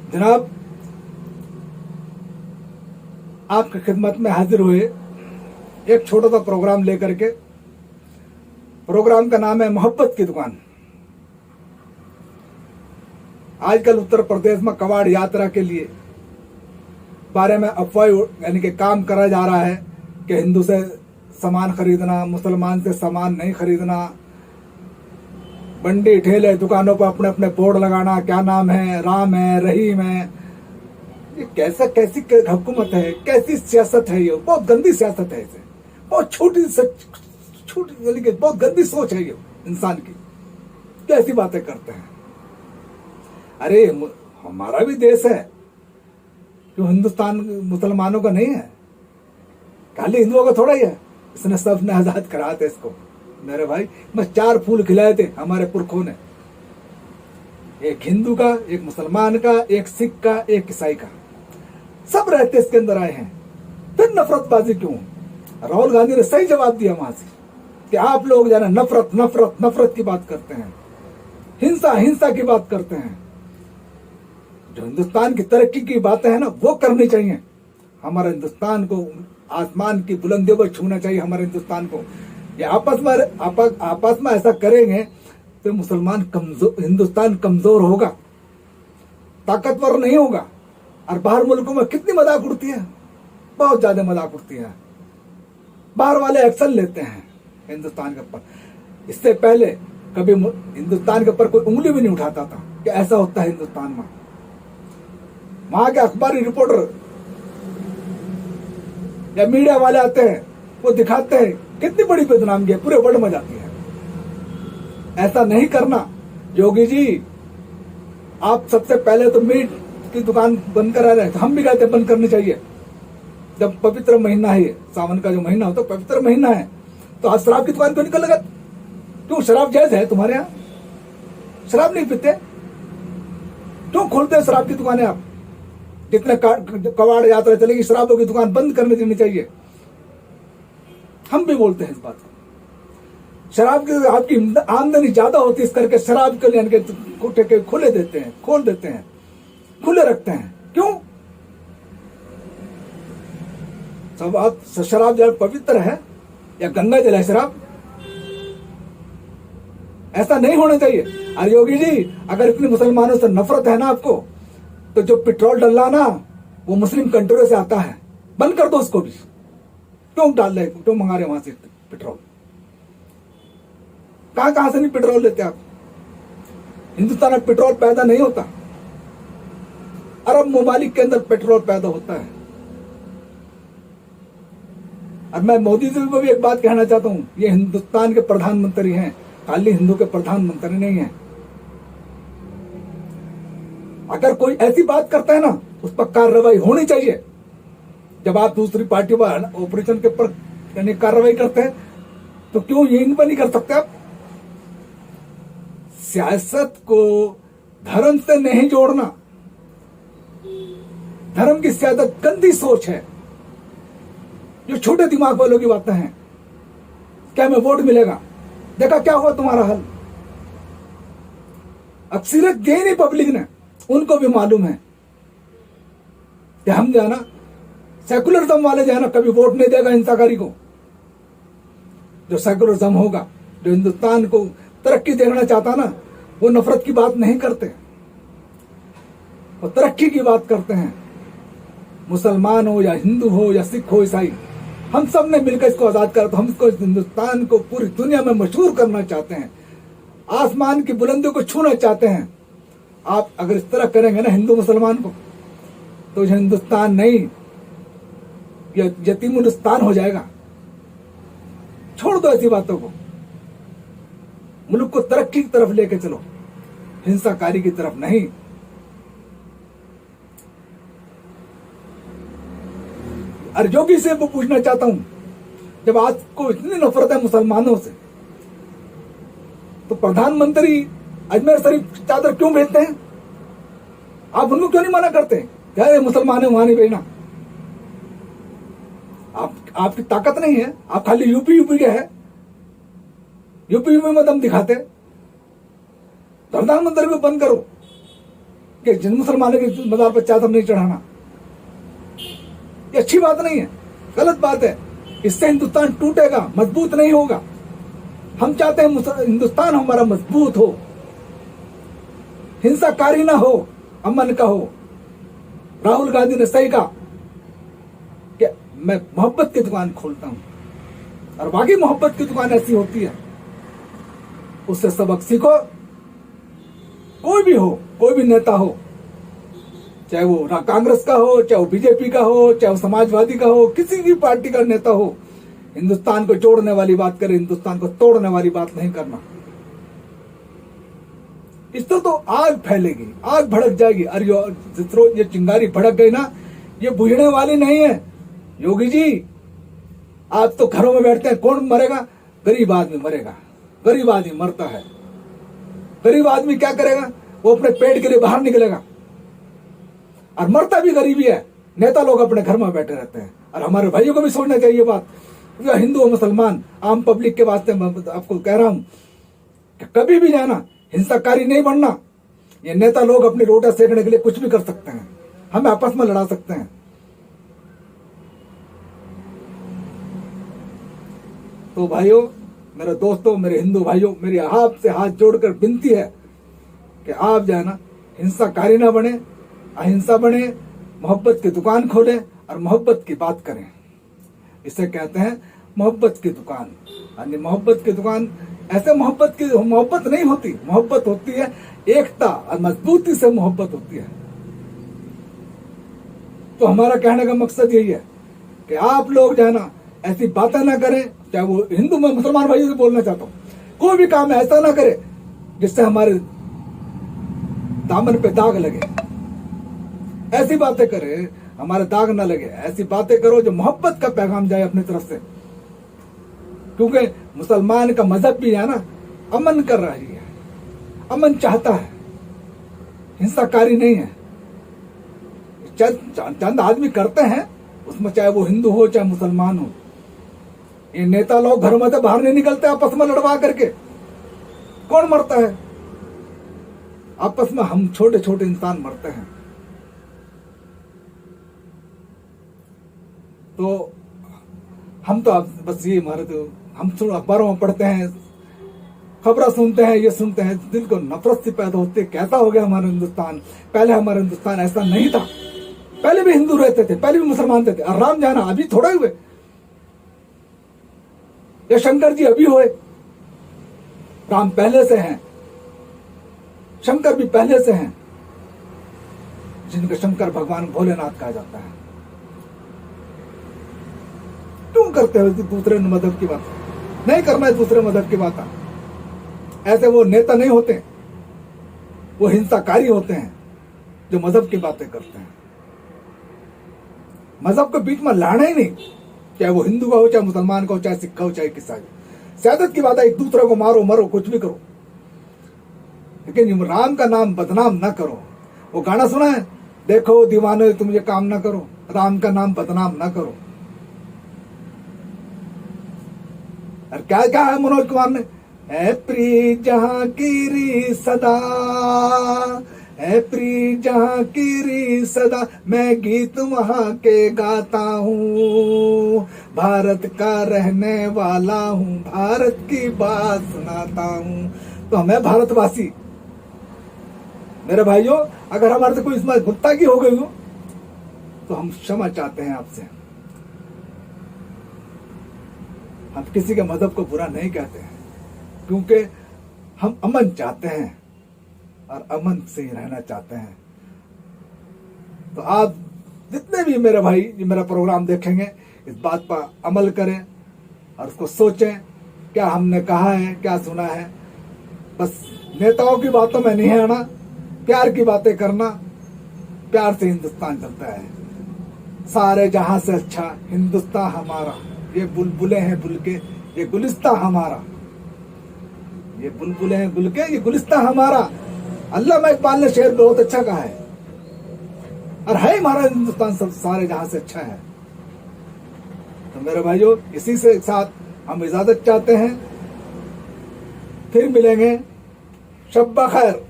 जनाब, आपकी खिदमत में हाजिर हुए एक छोटा सा प्रोग्राम लेकर के। प्रोग्राम का नाम है मोहब्बत की दुकान। आजकल उत्तर प्रदेश में कवाड़ यात्रा के लिए बारे में अफवाह यानी कि काम करा जा रहा है कि हिंदू से सामान खरीदना, मुसलमान से सामान नहीं खरीदना, बंडी ठेले दुकानों पर अपने अपने बोर्ड लगाना, क्या नाम है, राम है, रहीम है। ये कैसी हुकूमत है, कैसी सियासत है? ये बहुत गंदी सियासत है। इसे बहुत छोटी यानी कि बहुत गंदी सोच है ये इंसान की। कैसी बातें करते हैं? अरे हमारा भी देश है, क्यों हिंदुस्तान मुसलमानों का नहीं है? खाली हिंदुओं का थोड़ा ही है। इसने सबने आजाद करा थे इसको। मेरे भाई, बस 4 फूल खिलाए थे हमारे पुरखों ने, एक हिंदू का, एक मुसलमान का, एक सिख का, एक ईसाई का, सब रहते इसके अंदर आए हैं। फिर नफरतबाजी क्यों? राहुल गांधी ने सही जवाब दिया वहां से कि आप लोग जाना नफरत नफरत नफरत की बात करते हैं, हिंसा हिंसा की बात करते हैं। जो हिंदुस्तान की तरक्की की बातें हैं ना, वो करनी चाहिए। हमारे हिंदुस्तान को आसमान की बुलंदियों पर छूना चाहिए। हमारे हिंदुस्तान को ये आपस में ऐसा करेंगे तो मुसलमान कमजोर, हिंदुस्तान कमजोर होगा, ताकतवर नहीं होगा। और बाहर मुल्कों में कितनी मजाक उड़ती है, बहुत ज्यादा मजाक उड़ती है। बाहर वाले एक्शन लेते हैं हिंदुस्तान के ऊपर। इससे पहले कभी हिंदुस्तान के ऊपर कोई उंगली भी नहीं उठाता था कि ऐसा होता है हिंदुस्तान में। वहां के अखबारी रिपोर्टर या मीडिया वाले आते हैं, वो दिखाते हैं कितनी बड़ी बदनामी है, पूरे वर्ल्ड में जाती है। ऐसा नहीं करना योगी जी। आप सबसे पहले तो मीट की दुकान बंद करा रहे थे, हम भी कहते बंद करनी चाहिए। जब पवित्र महीना है, सावन का जो महीना होता है, पवित्र महीना है, तो आज शराब की दुकान क्यों निकल लगा? क्यों शराब जायज है तुम्हारे यहाँ? शराब नहीं पीते, क्यों खोलते हैं शराब की दुकानें आप? जितने कवाड़ यात्रा चलेगी, शराबों की दुकान बंद करने देनी चाहिए। हम भी बोलते हैं इस बात को। शराब की आपकी आमदनी ज्यादा होती है, इस करके शराब के लिए ठेके खोल देते हैं, खुले रखते हैं। क्यों? सब आप शराब जल पवित्र है या गंगा जल है शराब? ऐसा नहीं होना चाहिए। अरे योगी जी, अगर इतनी मुसलमानों से नफरत है ना आपको, तो जो पेट्रोल डलना ना, वो मुस्लिम कंट्रियों से आता है, बंद कर दो उसको भी। क्यों डाल रहे, क्यों मंगा रहे वहां से पेट्रोल? कहां से नहीं पेट्रोल लेते आप? हिंदुस्तान में पेट्रोल पैदा नहीं होता, अरब ममालिक के अंदर पेट्रोल पैदा होता है। और मैं मोदी जी को भी एक बात कहना चाहता हूं, ये हिंदुस्तान के प्रधानमंत्री हैं, खाली हिंदू के प्रधानमंत्री नहीं है। अगर कोई ऐसी बात करता है ना, उस पर कार्रवाई होनी चाहिए। जब आप दूसरी पार्टी पर ऑपरेशन के ऊपर यानी कार्रवाई करते हैं, तो क्यों ये इन पर नहीं कर सकते आप? सियासत को धर्म से नहीं जोड़ना, धर्म की सियासत गंदी सोच है। जो छोटे दिमाग वालों की बातें हैं, क्या हमें वोट मिलेगा? देखा क्या हुआ तुम्हारा हल? अक्सरियत दे नहीं पब्लिक ने, उनको भी मालूम है कि हम जो है ना, सेकुलरिज्म वाले जो है ना, कभी वोट नहीं देगा हिंसाकारी को। जो सेकुलरिज्म होगा, जो हिंदुस्तान को तरक्की देखना चाहता ना, वो नफरत की बात नहीं करते, वो तरक्की की बात करते हैं। मुसलमान हो या हिंदू हो या सिख हो, ईसाई, हम सब ने मिलकर इसको आजाद करा। तो हम इसको, हिंदुस्तान को पूरी दुनिया में मशहूर करना चाहते हैं, आसमान की बुलंदियों को छूना चाहते हैं। आप अगर इस तरह करेंगे ना हिंदू मुसलमान को, तो हिंदुस्तान नहीं, यतीमुस्तान हो जाएगा। छोड़ दो ऐसी बातों को, मुल्क को तरक्की की तरफ लेके चलो, हिंसाकारी की तरफ नहीं। और योगी से वो पूछना चाहता हूं, जब आपको इतनी नफरत है मुसलमानों से, तो प्रधानमंत्री अजमेर शरीफ चादर क्यों भेजते हैं? आप उनको क्यों नहीं मना करते? क्या मुसलमान है वहां नहीं भेजना? आपकी ताकत नहीं है, आप खाली यूपी के है, यूपी में दम दिखाते। प्रधानमंत्री को बंद करो, कि जिन मुसलमानों की मजार पर चादर नहीं चढ़ाना, ये अच्छी बात नहीं है, गलत बात है। इससे हिंदुस्तान टूटेगा, मजबूत नहीं होगा। हम चाहते हैं हिंदुस्तान हमारा मजबूत हो, हिंसाकारी ना हो, अमन का हो। राहुल गांधी ने सही कहा कि मैं मोहब्बत की दुकान खोलता हूं, और वाकई मोहब्बत की दुकान ऐसी होती है। उससे सबक सीखो। कोई भी हो, कोई भी नेता हो, चाहे वो कांग्रेस का हो, चाहे वो बीजेपी का हो, चाहे वो समाजवादी का हो, किसी भी पार्टी का नेता हो, हिंदुस्तान को जोड़ने वाली बात करे, हिंदुस्तान को तोड़ने वाली बात नहीं करना। इससे तो आग फैलेगी, आग भड़क जाएगी। अरे ये चिंगारी भड़क गई ना, ये बुझने वाली नहीं है। योगी जी, आप तो घरों में बैठते हैं, कौन मरेगा? गरीब आदमी मरेगा, गरीब आदमी मरता है। गरीब आदमी क्या करेगा? वो अपने पेट के लिए बाहर निकलेगा, और मरता भी गरीबी है। नेता लोग अपने घर में बैठे रहते हैं। और हमारे भाइयों को भी सोचना चाहिए बात, हिंदू और मुसलमान, आम पब्लिक के वास्ते मैं आपको कह रहा हूं कि कभी भी जाना, हिंसाकारी नहीं बनना। ये नेता लोग अपनी रोटा सेकने के लिए कुछ भी कर सकते हैं, हमें आपस में लड़ा सकते हैं। तो भाइयों, मेरे दोस्तों, मेरे हिंदू भाइयों, मेरी आपसे हाथ जोड़कर विनती है कि आप जो है ना, हिंसाकारी ना बने, अहिंसा बने, मोहब्बत की दुकान खोलें और मोहब्बत की बात करें। इसे कहते हैं मोहब्बत की दुकान। यानी मोहब्बत की दुकान, ऐसे मोहब्बत नहीं होती। मोहब्बत होती है एकता और मजबूती से मोहब्बत होती है। तो हमारा कहने का मकसद यही है कि आप लोग जो है ना, ऐसी बातें ना करें। चाहे वो हिंदू में मुसलमान भाइयों से बोलना चाहता हूं, कोई भी काम ऐसा ना करे जिससे हमारे दामन पे दाग लगे। ऐसी बातें करे हमारे दाग ना लगे। ऐसी बातें करो जो मोहब्बत का पैगाम जाए अपनी तरफ से। क्योंकि मुसलमान का मजहब भी है ना, अमन कर रही है, अमन चाहता है, हिंसाकारी नहीं है। चंद आदमी करते हैं, उसमें चाहे वो हिंदू हो चाहे मुसलमान हो। ये नेता लोग घरों में से बाहर नहीं निकलते आपस में लड़वा करके। कौन मरता है? आपस में हम छोटे छोटे इंसान मरते हैं। तो हम तो बस ये हम अखबारों में पढ़ते हैं, खबरें सुनते हैं, ये सुनते हैं, दिल को नफरत से पैदा होती है। कैसा हो गया हमारा हिंदुस्तान? पहले हमारा हिंदुस्तान ऐसा नहीं था। पहले भी हिंदू रहते थे, पहले भी मुसलमान थे। और राम जाना अभी थोड़ा हुए, या शंकर जी अभी हुए। राम पहले से हैं, शंकर भी पहले से हैं, जिनका शंकर भगवान भोलेनाथ कहा जाता है। क्यों करते हो दूसरे मजहब की बात? नहीं करना है दूसरे मजहब की बात। ऐसे वो नेता नहीं होते, वो हिंसाकारी होते हैं जो मजहब की बातें करते हैं। मजहब के बीच में लड़ना ही नहीं, चाहे वो हिंदू का हो, चाहे मुसलमान का हो, चाहे सिख का हो, चाहे ईसाई। सियासत की बात है, एक दूसरे को मारो मरो, कुछ भी करो, लेकिन राम का नाम बदनाम ना करो। वो गाना सुना है, देखो दीवाने तुम ये काम ना करो, राम का नाम बदनाम ना करो। और क्या क्या है मनोज कुमार ने, है प्रीत जहां कीरी सदा, है प्रीत जहां कीरी सदा, मैं गीत वहां के गाता हूँ, भारत का रहने वाला हूँ, भारत की बात सुनाता हूँ। तो हमें भारतवासी, मेरे भाइयों, अगर हमारे से कोई इसमें गुप्तागी हो गई हो तो हम क्षमा चाहते हैं आपसे। हम किसी के मजहब को बुरा नहीं कहते हैं, क्योंकि हम अमन चाहते हैं और अमन से ही रहना चाहते हैं। तो आप जितने भी मेरे भाई जो मेरा प्रोग्राम देखेंगे, इस बात पर अमल करें और उसको सोचें, क्या हमने कहा है, क्या सुना है। बस नेताओं की बातों में नहीं आना, प्यार की बातें करना। प्यार से हिंदुस्तान चलता है। सारे जहां से अच्छा हिंदुस्तान हमारा, ये बुलबुलें हैं बुलके, ये गुलिस्तां हमारा, ये बुलबुलें हैं बुलके, ये गुलिस्तां हमारा। अल्लामा इकबाल ने शेर बहुत अच्छा कहा है, और है हमारा हिंदुस्तान सब सारे जहां से अच्छा है। तो मेरे भाइयों, इसी से साथ हम इजाजत चाहते हैं, फिर मिलेंगे। शब्बा खैर।